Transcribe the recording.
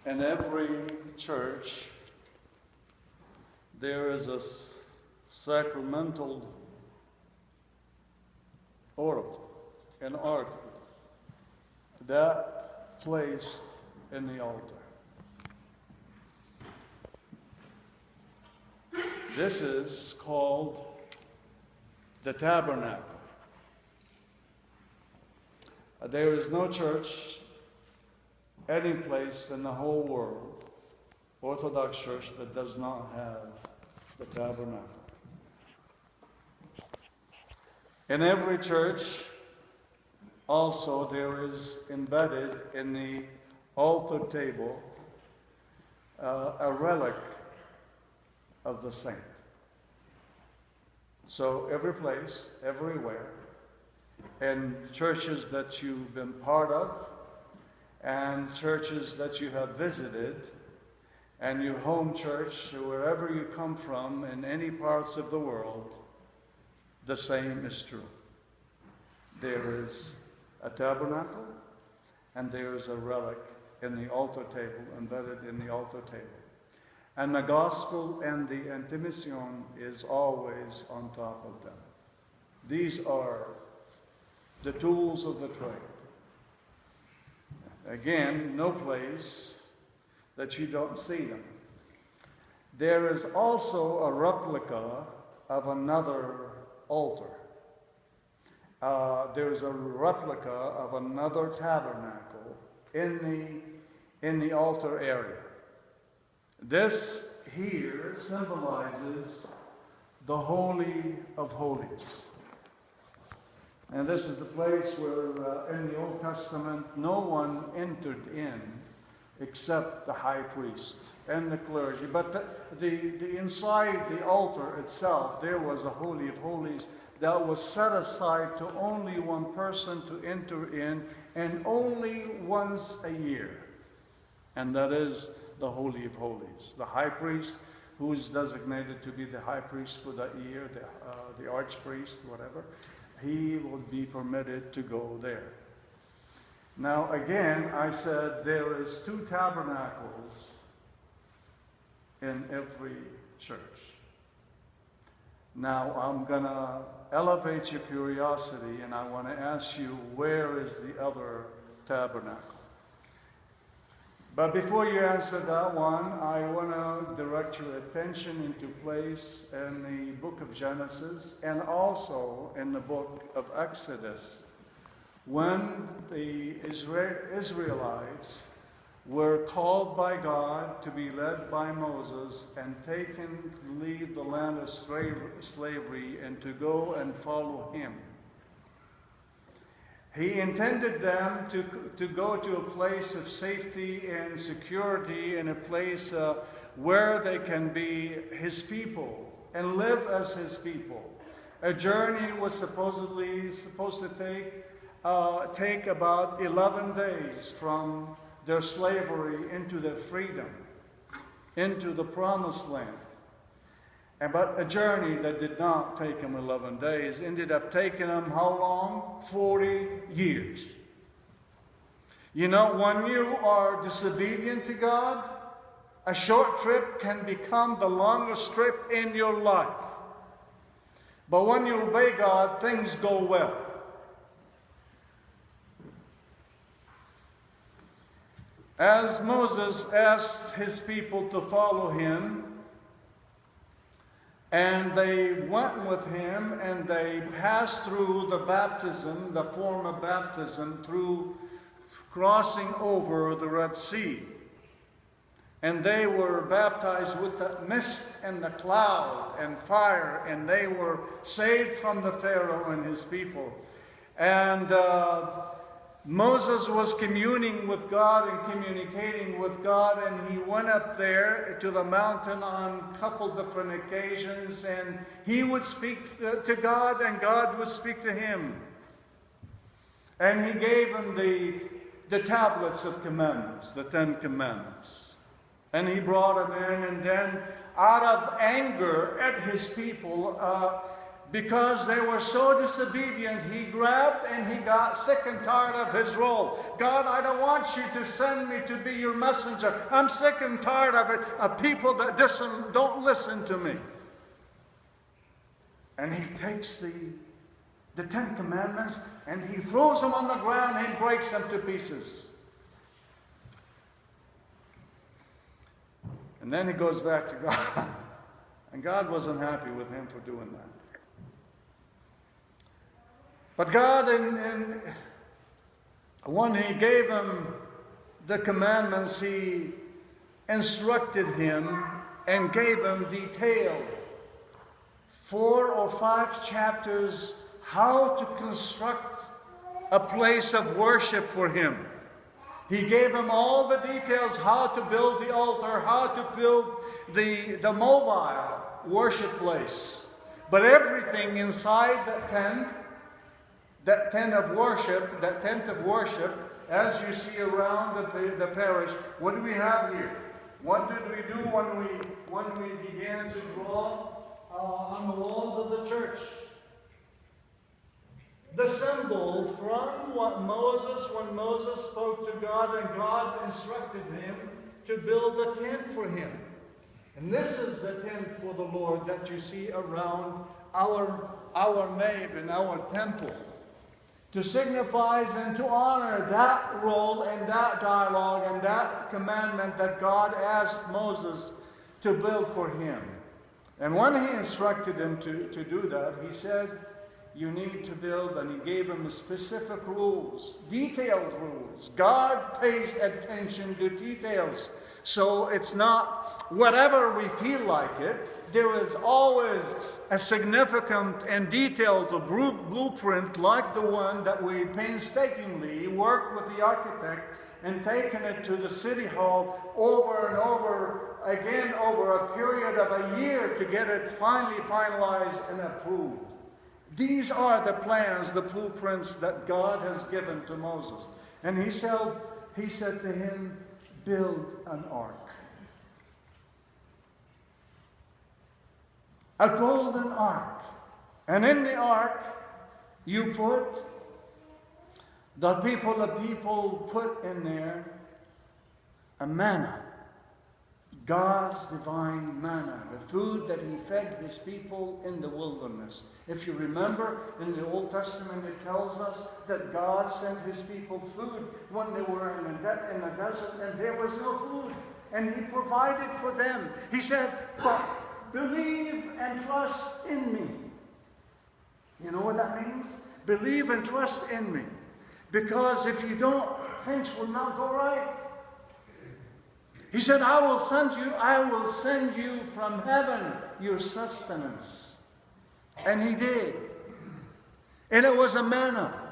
In every church, there is a sacramental oracle, an article, that placed in the altar. This is called the Tabernacle. There is no church, any place in the whole world, Orthodox Church, that does not have the Tabernacle. In every church, also, there is embedded in the altar table a relic of the saint. So every place, everywhere, and churches that you've been part of, and churches that you have visited, and your home church, wherever you come from, in any parts of the world, the same is true. There is a tabernacle, and there is a relic in the altar table, embedded in the altar table. And the gospel and the antimission is always on top of them. These are the tools of the trade. Again, no place that you don't see them. There is also a replica of another altar. There is a replica of another tabernacle in the altar area. This here symbolizes the Holy of Holies. And this is the place where in the Old Testament no one entered in except the high priest and the clergy. But the inside the altar itself, there was a Holy of Holies that was set aside to only one person to enter in, and only once a year. And that is the Holy of Holies. The high priest, who is designated to be the high priest for that year, the archpriest, whatever, he would be permitted to go there. Now again, I said there is 2 tabernacles in every church. Now I'm going to elevate your curiosity, and I want to ask you, where is the other tabernacle? But before you answer that one, I want to direct your attention into place in the book of Genesis and also in the book of Exodus, when the Israelites were called by God to be led by Moses and taken to leave the land of slavery and to go and follow him. He intended them to go to a place of safety and security, and a place where they can be his people and live as his people. A journey was supposed to take about 11 days from their slavery into their freedom, into the promised land. But a journey that did not take them 11 days ended up taking them how long? 40 years. You know, when you are disobedient to God, a short trip can become the longest trip in your life. But when you obey God, things go well. As Moses asked his people to follow him, and they went with him, and they passed through the baptism, the form of baptism, through crossing over the Red Sea. And they were baptized with the mist and the cloud and fire, and they were saved from the Pharaoh and his people. And Moses was communing with God and communicating with God, and he went up there to the mountain on a couple different occasions, and he would speak to God, and God would speak to him. And he gave him the tablets of commandments, the 10 Commandments. And he brought them in, and then out of anger at his people, because they were so disobedient, he grabbed and he got sick and tired of his role. God, I don't want you to send me to be your messenger. I'm sick and tired of it, of people that don't listen to me. And he takes the Ten Commandments and he throws them on the ground and he breaks them to pieces. And then he goes back to God. And God wasn't happy with him for doing that. But God, when he gave him the commandments, he instructed him and gave him detailed 4 or 5 chapters how to construct a place of worship for him. He gave him all the details, how to build the altar, how to build the mobile worship place. But everything inside that tent of worship, as you see around the parish, what do we have here? What did we do when we began to draw on the walls of the church? The symbol from when Moses spoke to God and God instructed him to build a tent for him. And this is the tent for the Lord that you see around our nave in our temple, to signify and to honor that role and that dialogue and that commandment that God asked Moses to build for him. And when he instructed him to do that, he said, you need to build, and he gave him specific rules, detailed rules. God pays attention to details. So it's not whatever we feel like it. There is always a significant and detailed blueprint like the one that we painstakingly worked with the architect and taken it to the city hall over and over again over a period of a year to get it finally finalized and approved. These are the plans, the blueprints that God has given to Moses. And he said to him, build an ark. A golden ark. And in the ark, you put, the people put in there a manna. God's divine manna, the food that he fed his people in the wilderness. If you remember, in the Old Testament it tells us that God sent his people food when they were in the desert and there was no food. And he provided for them. He said, but believe and trust in me. You know what that means? Believe and trust in me. Because if you don't, things will not go right. He said, I will send you from heaven your sustenance. And he did. And it was a manna.